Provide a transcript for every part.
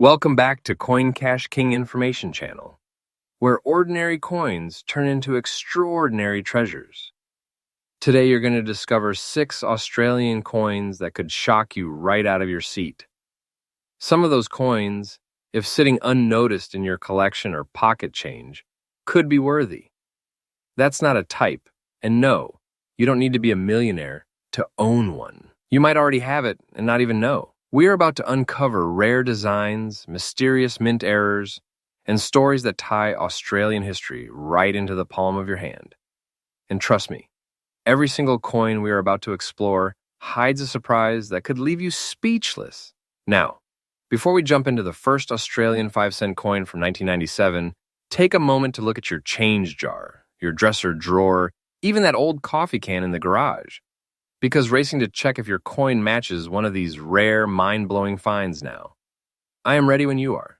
Welcome back to Coin Cash King Information Channel, where ordinary coins turn into extraordinary treasures. Today you're going to discover 6 Australian coins that could shock you right out of your seat. Some of those coins, if sitting unnoticed in your collection or pocket change, could be worthy. That's not a type, and no, you don't need to be a millionaire to own one. You might already have it and not even know. We are about to uncover rare designs, mysterious mint errors, and stories that tie Australian history right into the palm of your hand. And trust me, every single coin we are about to explore hides a surprise that could leave you speechless. Now, before we jump into the first Australian 5-cent coin from 1997, take a moment to look at your change jar, your dresser drawer, even that old coffee can in the garage. Because racing to check if your coin matches one of these rare, mind-blowing finds now. I am ready when you are.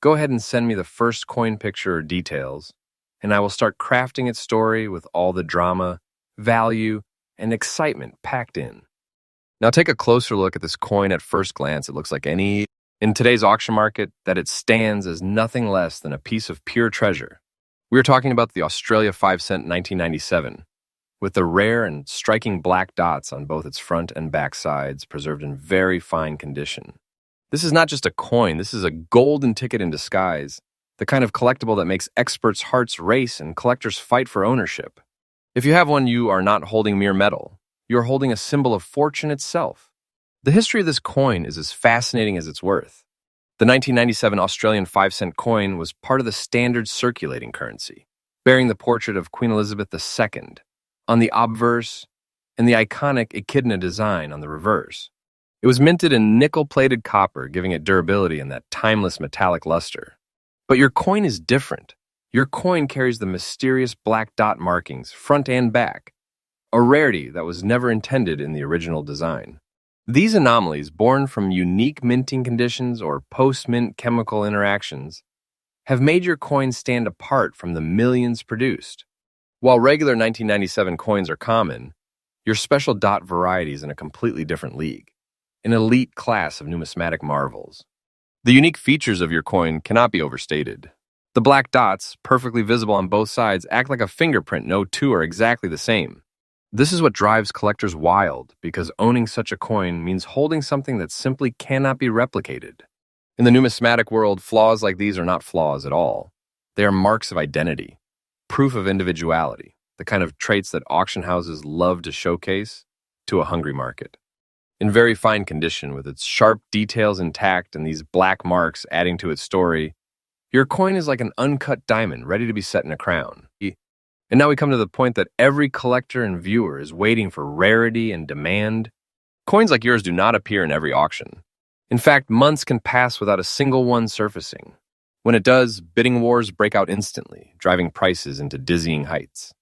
Go ahead and send me the first coin picture or details, and I will start crafting its story with all the drama, value, and excitement packed in. Now take a closer look at this coin. At first glance, it looks like any. In today's auction market, that it stands as nothing less than a piece of pure treasure. We are talking about the Australia 5-cent 1997. With the rare and striking black dots on both its front and back sides preserved in very fine condition. This is not just a coin, this is a golden ticket in disguise, the kind of collectible that makes experts' hearts race and collectors fight for ownership. If you have one, you are not holding mere metal. You are holding a symbol of fortune itself. The history of this coin is as fascinating as its worth. The 1997 Australian 5-cent coin was part of the standard circulating currency, bearing the portrait of Queen Elizabeth II on the obverse, and the iconic echidna design on the reverse. It was minted in nickel-plated copper, giving it durability and that timeless metallic luster. But your coin is different. Your coin carries the mysterious black dot markings, front and back, a rarity that was never intended in the original design. These anomalies, born from unique minting conditions or post-mint chemical interactions, have made your coin stand apart from the millions produced. While regular 1997 coins are common, your special dot variety is in a completely different league, an elite class of numismatic marvels. The unique features of your coin cannot be overstated. The black dots, perfectly visible on both sides, act like a fingerprint. No two are exactly the same. This is what drives collectors wild, because owning such a coin means holding something that simply cannot be replicated. In the numismatic world, flaws like these are not flaws at all. They are marks of identity. Proof of individuality, the kind of traits that auction houses love to showcase to a hungry market. In very fine condition, with its sharp details intact and these black marks adding to its story, your coin is like an uncut diamond ready to be set in a crown. And now we come to the point that every collector and viewer is waiting for rarity and demand. Coins like yours do not appear in every auction. In fact, months can pass without a single one surfacing. When it does, bidding wars break out instantly, driving prices into dizzying heights.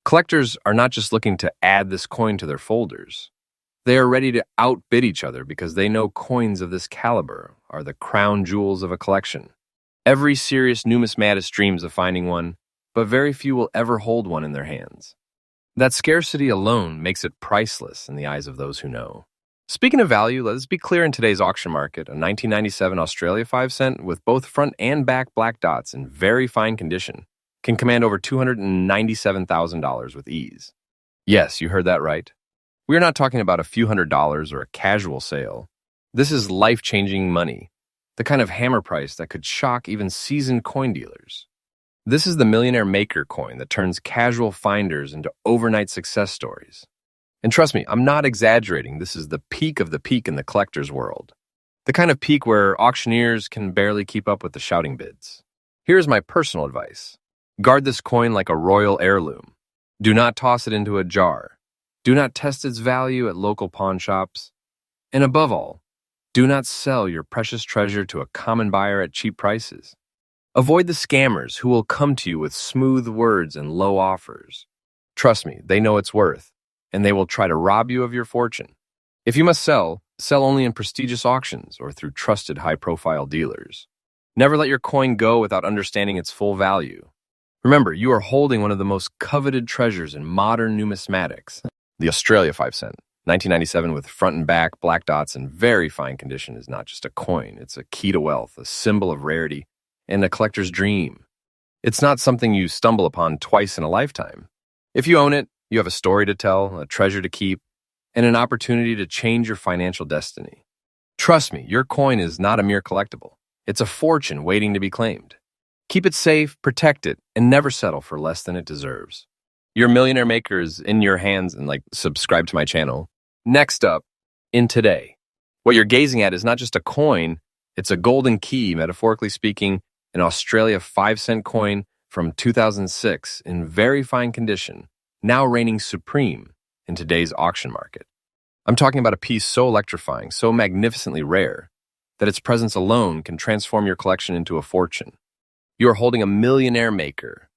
Collectors are not just looking to add this coin to their folders. They are ready to outbid each other because they know coins of this caliber are the crown jewels of a collection. Every serious numismatist dreams of finding one, but very few will ever hold one in their hands. That scarcity alone makes it priceless in the eyes of those who know. Speaking of value, let's be clear, in today's auction market, a 1997 Australia 5-cent with both front and back black dots in very fine condition can command over $297,000 with ease. Yes, you heard that right. We are not talking about a few $100s or a casual sale. This is life-changing money, the kind of hammer price that could shock even seasoned coin dealers. This is the Millionaire Maker coin that turns casual finders into overnight success stories. And trust me, I'm not exaggerating. This is the peak of the peak in the collector's world. The kind of peak where auctioneers can barely keep up with the shouting bids. Here's my personal advice. Guard this coin like a royal heirloom. Do not toss it into a jar. Do not test its value at local pawn shops. And above all, do not sell your precious treasure to a common buyer at cheap prices. Avoid the scammers who will come to you with smooth words and low offers. Trust me, they know its worth, and they will try to rob you of your fortune. If you must sell, sell only in prestigious auctions or through trusted high-profile dealers. Never let your coin go without understanding its full value. Remember, you are holding one of the most coveted treasures in modern numismatics, the Australia 5-cent. 1997 with front and back, black dots, in very fine condition is not just a coin. It's a key to wealth, a symbol of rarity, and a collector's dream. It's not something you stumble upon twice in a lifetime. If you own it, you have a story to tell, a treasure to keep, and an opportunity to change your financial destiny. Trust me, your coin is not a mere collectible. It's a fortune waiting to be claimed. Keep it safe, protect it, and never settle for less than it deserves. Your millionaire maker is in your hands, and subscribe to my channel. Next up, in today. What you're gazing at is not just a coin, it's a golden key, metaphorically speaking, an Australia 5-cent coin from 2006 in very fine condition, now reigning supreme in today's auction market. I'm talking about a piece so electrifying, so magnificently rare, that its presence alone can transform your collection into a fortune. You are holding a millionaire maker,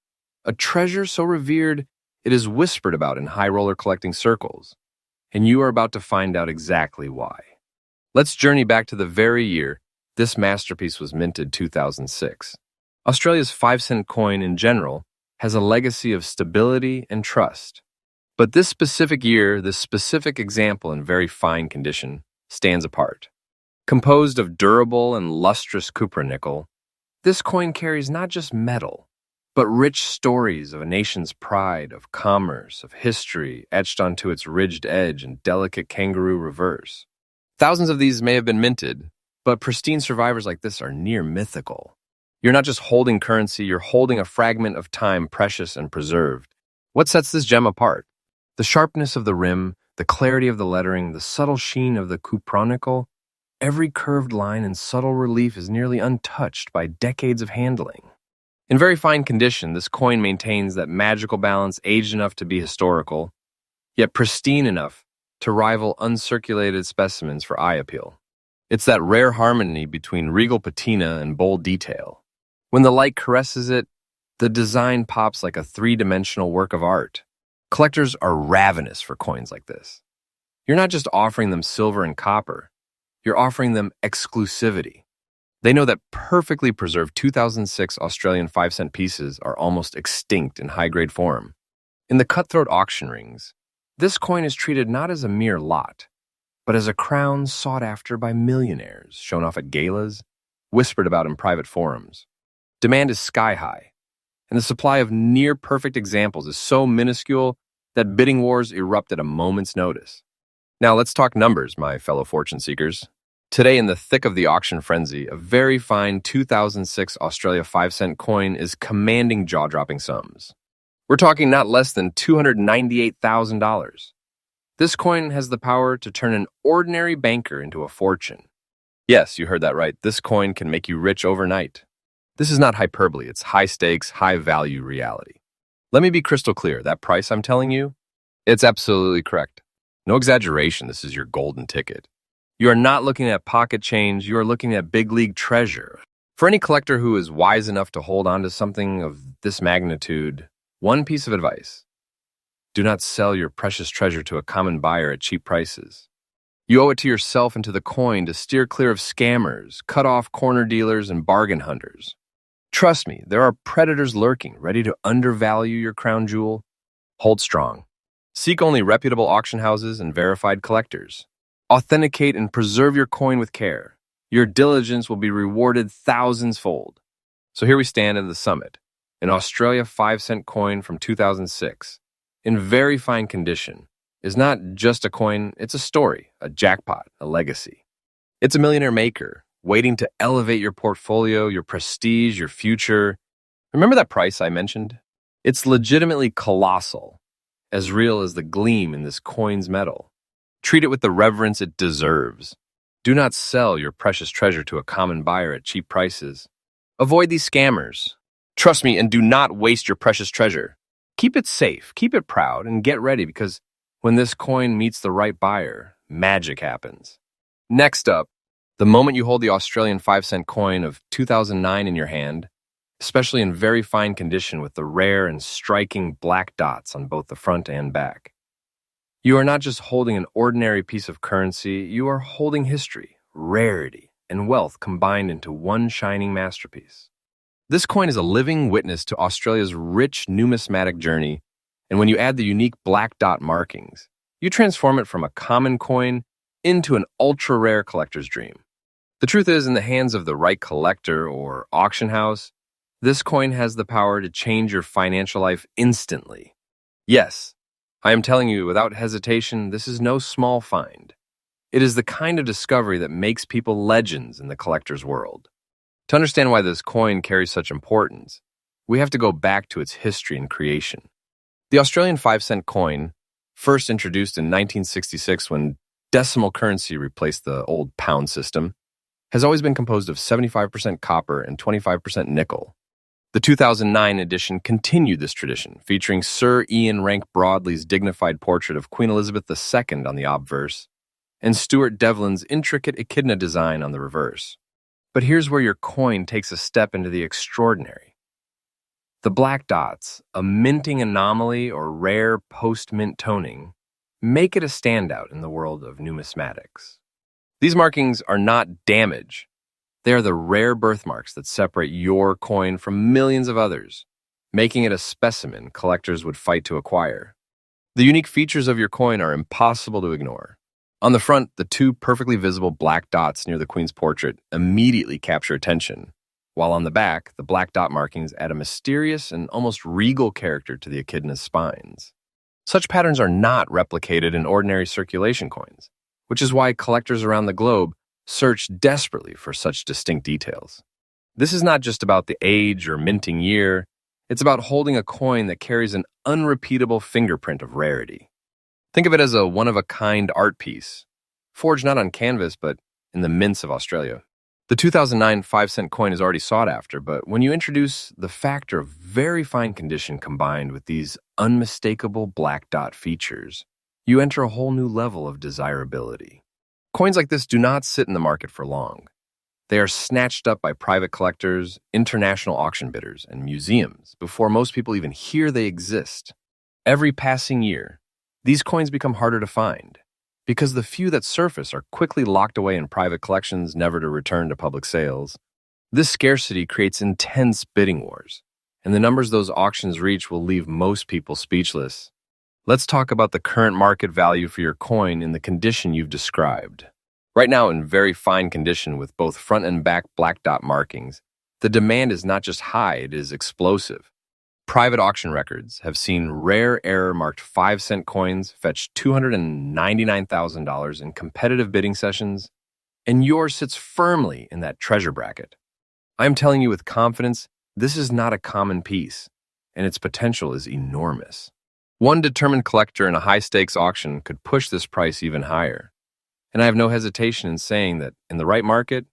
a treasure so revered it is whispered about in high roller collecting circles, and you are about to find out exactly why. Let's journey back to the very year this masterpiece was minted, 2006. Australia's 5-cent coin in general has a legacy of stability and trust. But this specific year, this specific example in very fine condition, stands apart. Composed of durable and lustrous cupronickel, this coin carries not just metal, but rich stories of a nation's pride, of commerce, of history, etched onto its ridged edge and delicate kangaroo reverse. Thousands of these may have been minted, but pristine survivors like this are near mythical. You're not just holding currency, you're holding a fragment of time precious and preserved. What sets this gem apart? The sharpness of the rim, the clarity of the lettering, the subtle sheen of the cupronickel. Every curved line and subtle relief is nearly untouched by decades of handling. In very fine condition, this coin maintains that magical balance, aged enough to be historical, yet pristine enough to rival uncirculated specimens for eye appeal. It's that rare harmony between regal patina and bold detail. When the light caresses it, the design pops like a three-dimensional work of art. Collectors are ravenous for coins like this. You're not just offering them silver and copper, you're offering them exclusivity. They know that perfectly preserved 2006 Australian 5-cent pieces are almost extinct in high-grade form. In the cutthroat auction rings, this coin is treated not as a mere lot, but as a crown sought after by millionaires, shown off at galas, whispered about in private forums. Demand is sky-high, and the supply of near-perfect examples is so minuscule that bidding wars erupt at a moment's notice. Now let's talk numbers, my fellow fortune seekers. Today, in the thick of the auction frenzy, a very fine 2006 Australia 5-cent coin is commanding jaw-dropping sums. We're talking not less than $298,000. This coin has the power to turn an ordinary banker into a fortune. Yes, you heard that right. This coin can make you rich overnight. This is not hyperbole. It's high-stakes, high-value reality. Let me be crystal clear. That price I'm telling you, it's absolutely correct. No exaggeration. This is your golden ticket. You are not looking at pocket change. You are looking at big league treasure. For any collector who is wise enough to hold on to something of this magnitude, one piece of advice: do not sell your precious treasure to a common buyer at cheap prices. You owe it to yourself and to the coin to steer clear of scammers, cut-off corner dealers, and bargain hunters. Trust me, there are predators lurking, ready to undervalue your crown jewel. Hold strong. Seek only reputable auction houses and verified collectors. Authenticate and preserve your coin with care. Your diligence will be rewarded thousands-fold. So here we stand at the summit, an Australia 5-cent coin from 2006. In very fine condition, is not just a coin, it's a story, a jackpot, a legacy. It's a millionaire maker, waiting to elevate your portfolio, your prestige, your future. Remember that price I mentioned? It's legitimately colossal, as real as the gleam in this coin's metal. Treat it with the reverence it deserves. Do not sell your precious treasure to a common buyer at cheap prices. Avoid these scammers. Trust me, and do not waste your precious treasure. Keep it safe, keep it proud, and get ready, because when this coin meets the right buyer, magic happens. Next up, the moment you hold the Australian 5-cent coin of 2009 in your hand, especially in very fine condition with the rare and striking black dots on both the front and back. You are not just holding an ordinary piece of currency, you are holding history, rarity, and wealth combined into one shining masterpiece. This coin is a living witness to Australia's rich numismatic journey, and when you add the unique black dot markings, You transform it from a common coin into an ultra-rare collector's dream. The truth is, in the hands of the right collector or auction house, this coin has the power to change your financial life instantly. Yes, I am telling you without hesitation, this is no small find. It is the kind of discovery that makes people legends in the collector's world. To understand why this coin carries such importance, we have to go back to its history and creation. The Australian 5-cent coin, first introduced in 1966 when decimal currency replaced the old pound system, has always been composed of 75% copper and 25% nickel. The 2009 edition continued this tradition, featuring Sir Ian Rank Broadley's dignified portrait of Queen Elizabeth II on the obverse, and Stuart Devlin's intricate echidna design on the reverse. But here's where your coin takes a step into the extraordinary. The black dots, a minting anomaly or rare post-mint toning, make it a standout in the world of numismatics. These markings are not damage. They are the rare birthmarks that separate your coin from millions of others, making it a specimen collectors would fight to acquire. The unique features of your coin are impossible to ignore. On the front, the two perfectly visible black dots near the Queen's portrait immediately capture attention, while on the back, the black dot markings add a mysterious and almost regal character to the echidna's spines. Such patterns are not replicated in ordinary circulation coins, which is why collectors around the globe search desperately for such distinct details. This is not just about the age or minting year, it's about holding a coin that carries an unrepeatable fingerprint of rarity. Think of it as a one-of-a-kind art piece, forged not on canvas but in the mints of Australia. The 2009 5-cent coin is already sought after, but when you introduce the factor of very fine condition combined with these unmistakable black dot features, you enter a whole new level of desirability. Coins like this do not sit in the market for long. They are snatched up by private collectors, international auction bidders, and museums before most people even hear they exist. Every passing year, these coins become harder to find, because the few that surface are quickly locked away in private collections, never to return to public sales. This scarcity creates intense bidding wars, and the numbers those auctions reach will leave most people speechless. Let's talk about the current market value for your coin in the condition you've described. Right now, in very fine condition with both front and back black dot markings, the demand is not just high, it is explosive. Private auction records have seen rare error-marked 5-cent coins fetch $299,000 in competitive bidding sessions, and yours sits firmly in that treasure bracket. I'm telling you with confidence, this is not a common piece, and its potential is enormous. One determined collector in a high-stakes auction could push this price even higher, and I have no hesitation in saying that, in the right market,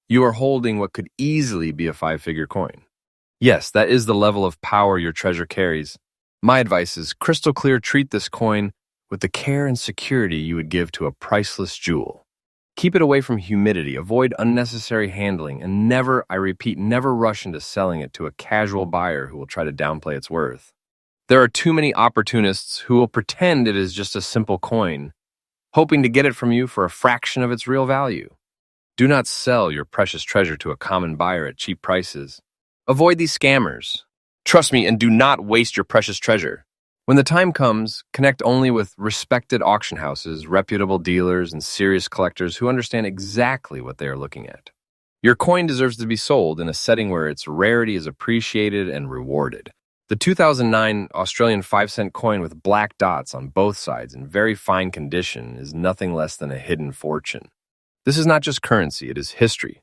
you are holding what could easily be a 5-figure coin. Yes, that is the level of power your treasure carries. My advice is crystal clear: treat this coin with the care and security you would give to a priceless jewel. Keep it away from humidity, avoid unnecessary handling, and never, I repeat, never rush into selling it to a casual buyer who will try to downplay its worth. There are too many opportunists who will pretend it is just a simple coin, hoping to get it from you for a fraction of its real value. Do not sell your precious treasure to a common buyer at cheap prices. Avoid these scammers. Trust me, and do not waste your precious treasure. When the time comes, connect only with respected auction houses, reputable dealers, and serious collectors who understand exactly what they are looking at. Your coin deserves to be sold in a setting where its rarity is appreciated and rewarded. The 2009 Australian 5-cent coin with black dots on both sides in very fine condition is nothing less than a hidden fortune. This is not just currency, it is history,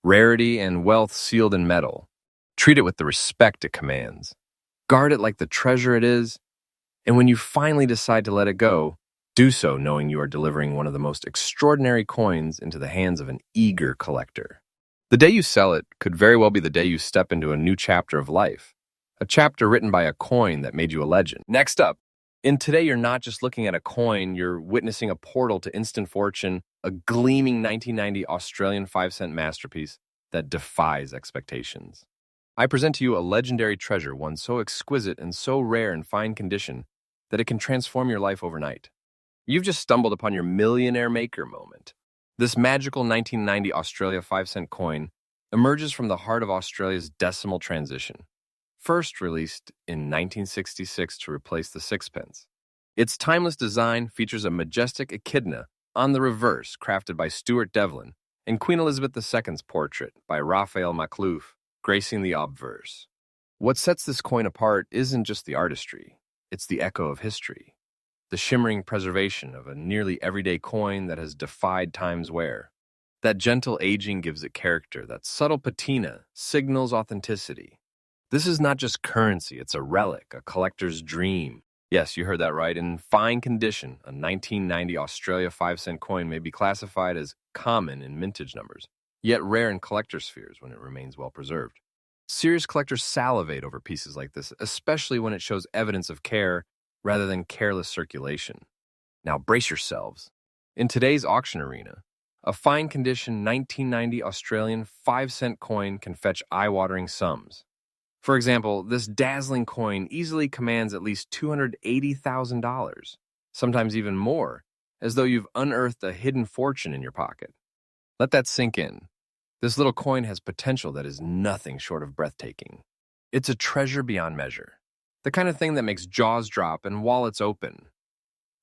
rarity, and wealth sealed in metal. Treat it with the respect it commands. Guard it like the treasure it is, and when you finally decide to let it go, do so knowing you are delivering one of the most extraordinary coins into the hands of an eager collector. The day you sell it could very well be the day you step into a new chapter of life, a chapter written by a coin that made you a legend. Next up, in Today You're not just looking at a coin, you're witnessing a portal to instant fortune, a gleaming 1990 Australian 5-cent masterpiece that defies expectations. I present to you a legendary treasure, one so exquisite and so rare in fine condition that it can transform your life overnight. You've just stumbled upon your millionaire maker moment. This magical 1990 Australia 5-cent coin emerges from the heart of Australia's decimal transition, first released in 1966 to replace the sixpence. Its timeless design features a majestic echidna on the reverse, crafted by Stuart Devlin, and Queen Elizabeth II's portrait by Raphael Maklouf, gracing the obverse. What sets this coin apart isn't just the artistry, it's the echo of history, the shimmering preservation of a nearly everyday coin that has defied time's wear. That gentle aging gives it character, that subtle patina signals authenticity. This is not just currency, it's a relic, a collector's dream. Yes, you heard that right. In fine condition, a 1990 Australia 5-cent coin may be classified as common in mintage numbers, yet rare in collector spheres when it remains well preserved. Serious collectors salivate over pieces like this, especially when it shows evidence of care rather than careless circulation. Now brace yourselves. In today's auction arena, a fine condition 1990 Australian 5-cent coin can fetch eye-watering sums. For example, this dazzling coin easily commands at least $280,000, sometimes even more, as though you've unearthed a hidden fortune in your pocket. Let that sink in. This little coin has potential that is nothing short of breathtaking. It's a treasure beyond measure, the kind of thing that makes jaws drop and wallets open.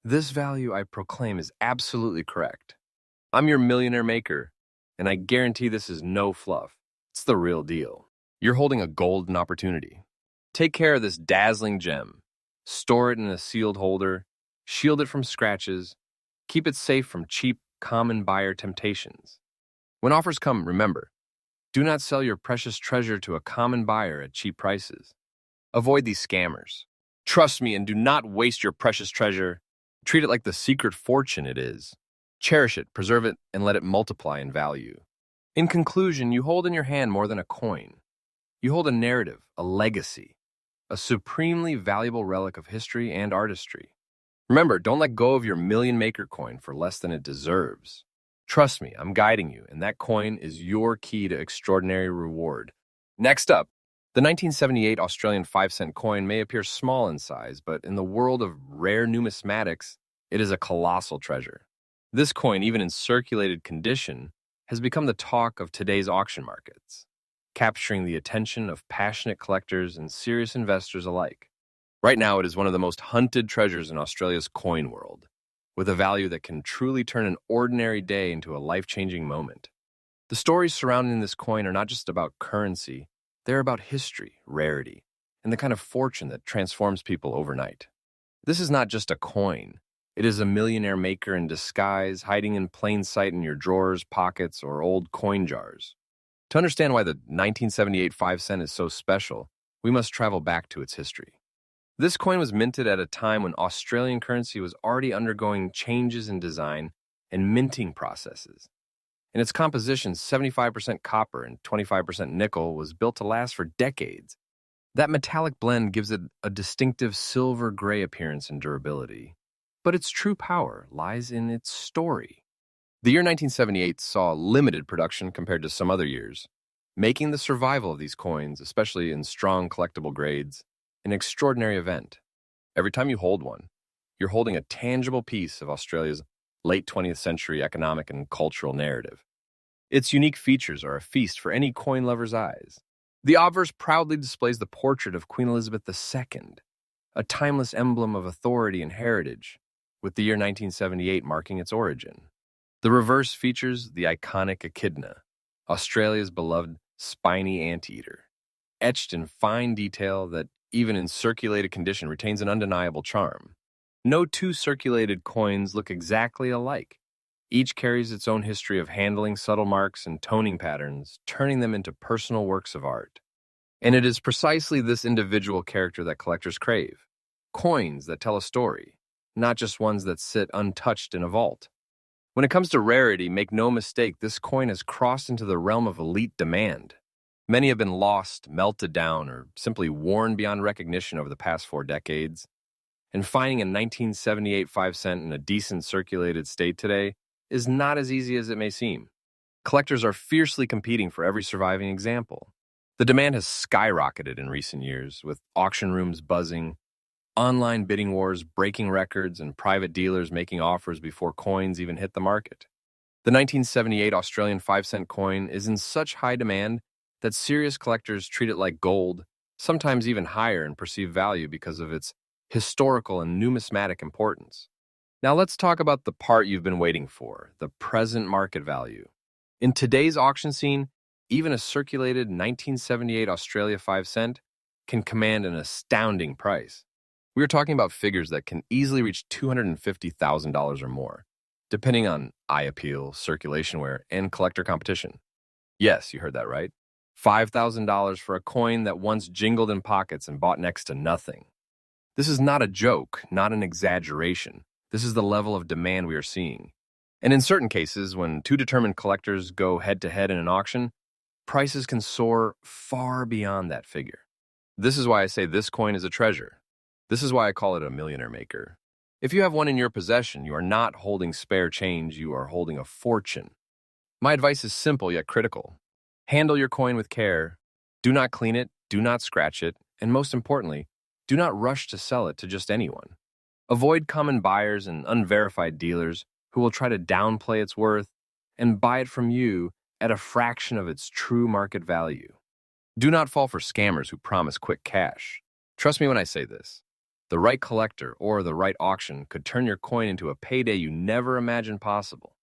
This value, I proclaim, is absolutely correct. I'm your millionaire maker, and I guarantee this is no fluff. It's the real deal. You're holding a golden opportunity. Take care of this dazzling gem. Store it in a sealed holder, shield it from scratches, keep it safe from cheap, common buyer temptations. When offers come, remember, do not sell your precious treasure to a common buyer at cheap prices. Avoid these scammers. Trust me and do not waste your precious treasure. Treat it like the secret fortune it is. Cherish it, preserve it, and let it multiply in value. In conclusion, you hold in your hand more than a coin. You hold a narrative, a legacy, a supremely valuable relic of history and artistry. Remember, don't let go of your million maker coin for less than it deserves. Trust me, I'm guiding you, and that coin is your key to extraordinary reward. Next up, the 1978 Australian 5-cent coin may appear small in size, but in the world of rare numismatics, it is a colossal treasure. This coin, even in circulated condition, has become the talk of today's auction markets, capturing the attention of passionate collectors and serious investors alike. Right now, it is one of the most hunted treasures in Australia's coin world, with a value that can truly turn an ordinary day into a life-changing moment. The stories surrounding this coin are not just about currency, they're about history, rarity, and the kind of fortune that transforms people overnight. This is not just a coin. It is a millionaire maker in disguise, hiding in plain sight in your drawers, pockets, or old coin jars. To understand why the 1978 5-cent is so special, we must travel back to its history. This coin was minted at a time when Australian currency was already undergoing changes in design and minting processes. In its composition, 75% copper and 25% nickel was built to last for decades. That metallic blend gives it a distinctive silver-gray appearance and durability. But its true power lies in its story. The year 1978 saw limited production compared to some other years, making the survival of these coins, especially in strong collectible grades, an extraordinary event. Every time you hold one, you're holding a tangible piece of Australia's late 20th century economic and cultural narrative. Its unique features are a feast for any coin lover's eyes. The obverse proudly displays the portrait of Queen Elizabeth II, a timeless emblem of authority and heritage, with the year 1978 marking its origin. The reverse features the iconic echidna, Australia's beloved spiny anteater, etched in fine detail that, even in circulated condition, retains an undeniable charm. No two circulated coins look exactly alike. Each carries its own history of handling subtle marks and toning patterns, turning them into personal works of art. And it is precisely this individual character that collectors crave. Coins that tell a story, not just ones that sit untouched in a vault. When it comes to rarity, make no mistake, this coin has crossed into the realm of elite demand. Many have been lost, melted down, or simply worn beyond recognition over the past 4 decades. And finding a 1978 5-cent in a decent circulated state today is not as easy as it may seem. Collectors are fiercely competing for every surviving example. The demand has skyrocketed in recent years, with auction rooms buzzing, online bidding wars breaking records, and private dealers making offers before coins even hit the market. The 1978 Australian 5-cent coin is in such high demand that serious collectors treat it like gold, sometimes even higher in perceived value because of its historical and numismatic importance. Now let's talk about the part you've been waiting for, the present market value. In today's auction scene, even a circulated 1978 Australia 5 cent can command an astounding price. We are talking about figures that can easily reach $250,000 or more, depending on eye appeal, circulation wear, and collector competition. Yes, you heard that right. $5,000 for a coin that once jingled in pockets and bought next to nothing. This is not a joke, not an exaggeration. This is the level of demand we are seeing. And in certain cases, when two determined collectors go head-to-head in an auction, prices can soar far beyond that figure. This is why I say this coin is a treasure. This is why I call it a millionaire maker. If you have one in your possession, you are not holding spare change, you are holding a fortune. My advice is simple yet critical. Handle your coin with care. Do not clean it, do not scratch it, and most importantly, do not rush to sell it to just anyone. Avoid common buyers and unverified dealers who will try to downplay its worth and buy it from you at a fraction of its true market value. Do not fall for scammers who promise quick cash. Trust me when I say this. The right collector or the right auction could turn your coin into a payday you never imagined possible.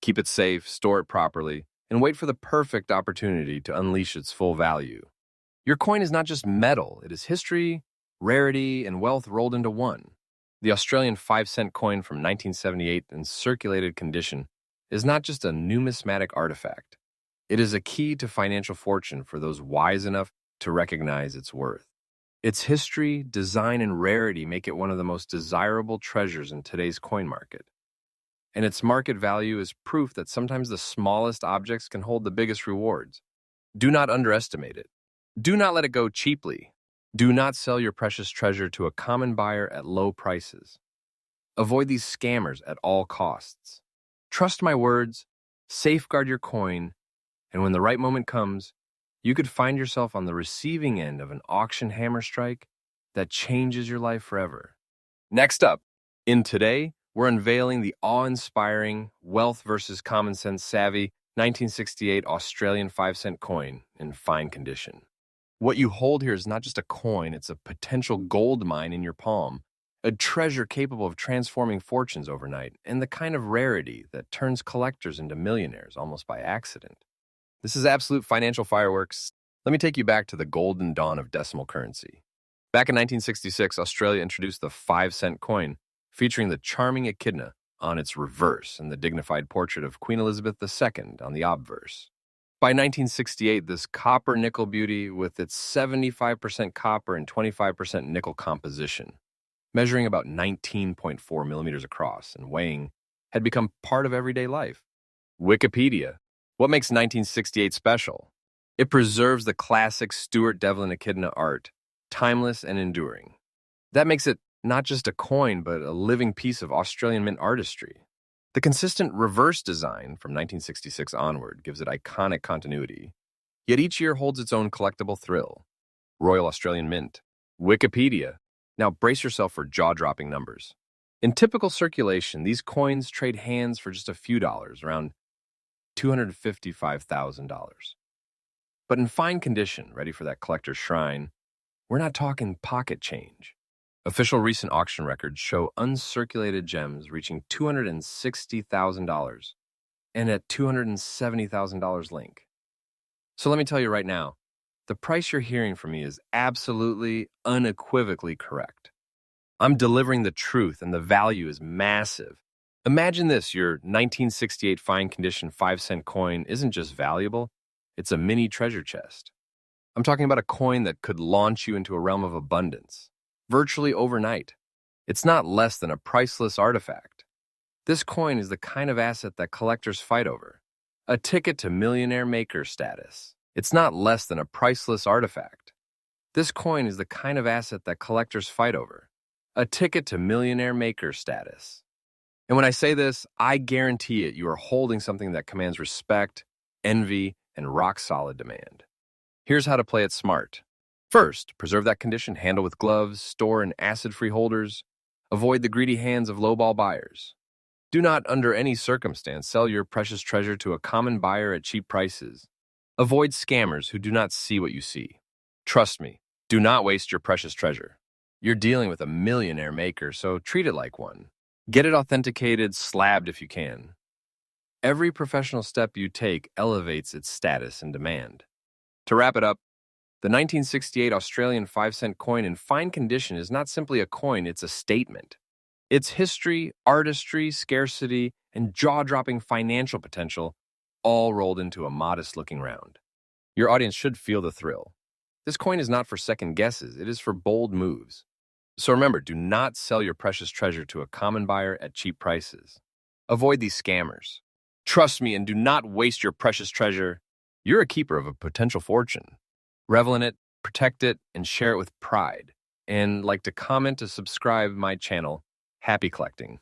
Keep it safe, store it properly, and wait for the perfect opportunity to unleash its full value. Your coin is not just metal, it is history, rarity, and wealth rolled into one. The Australian 5 cent coin from 1978 in circulated condition is not just a numismatic artifact. It is a key to financial fortune for those wise enough to recognize its worth. Its history, design, and rarity make it one of the most desirable treasures in today's coin market. And its market value is proof that sometimes the smallest objects can hold the biggest rewards. Do not underestimate it. Do not let it go cheaply. Do not sell your precious treasure to a common buyer at low prices. Avoid these scammers at all costs. Trust my words, safeguard your coin, and when the right moment comes, you could find yourself on the receiving end of an auction hammer strike that changes your life forever. Next up, in Today, we're unveiling the awe-inspiring Wealth versus Common Sense Savvy 1968 Australian 5 cent coin in fine condition. What you hold here is not just a coin, it's a potential gold mine in your palm, a treasure capable of transforming fortunes overnight, and the kind of rarity that turns collectors into millionaires almost by accident. This is absolute financial fireworks. Let me take you back to the golden dawn of decimal currency. Back in 1966, Australia introduced the 5 cent coin, featuring the charming echidna on its reverse and the dignified portrait of Queen Elizabeth II on the obverse. By 1968, this copper-nickel beauty, with its 75% copper and 25% nickel composition, measuring about 19.4 millimeters across and weighing, had become part of everyday life. Wikipedia. What makes 1968 special? It preserves the classic Stuart Devlin echidna art, timeless and enduring. That makes it not just a coin, but a living piece of Australian mint artistry. The consistent reverse design from 1966 onward gives it iconic continuity, yet each year holds its own collectible thrill. Royal Australian Mint. Wikipedia. Now brace yourself for jaw-dropping numbers. In typical circulation, these coins trade hands for just a few dollars, around $255,000. But in fine condition, ready for that collector's shrine, we're not talking pocket change. Official recent auction records show uncirculated gems reaching $260,000 and at $270,000 link. So let me tell you right now, the price you're hearing from me is absolutely, unequivocally correct. I'm delivering the truth and the value is massive. Imagine this, your 1968 fine condition 5 cent coin isn't just valuable, it's a mini treasure chest. I'm talking about a coin that could launch you into a realm of abundance, virtually overnight. It's not less than a priceless artifact. This coin is the kind of asset that collectors fight over, a ticket to millionaire maker status. It's not less than a priceless artifact. This coin is the kind of asset that collectors fight over, a ticket to millionaire maker status. And when I say this, I guarantee it, you are holding something that commands respect, envy, and rock-solid demand. Here's how to play it smart. First, preserve that condition, handle with gloves, store in acid-free holders. Avoid the greedy hands of lowball buyers. Do not, under any circumstance, sell your precious treasure to a common buyer at cheap prices. Avoid scammers who do not see what you see. Trust me, do not waste your precious treasure. You're dealing with a millionaire maker, so treat it like one. Get it authenticated, slabbed if you can. Every professional step you take elevates its status and demand. To wrap it up, the 1968 Australian 5-cent coin in fine condition is not simply a coin, it's a statement. Its history, artistry, scarcity, and jaw-dropping financial potential all rolled into a modest-looking round. Your audience should feel the thrill. This coin is not for second guesses, it is for bold moves. So remember, do not sell your precious treasure to a common buyer at cheap prices. Avoid these scammers. Trust me and do not waste your precious treasure. You're a keeper of a potential fortune. Revel in it, protect it, and share it with pride. And like to comment to subscribe my channel. Happy collecting.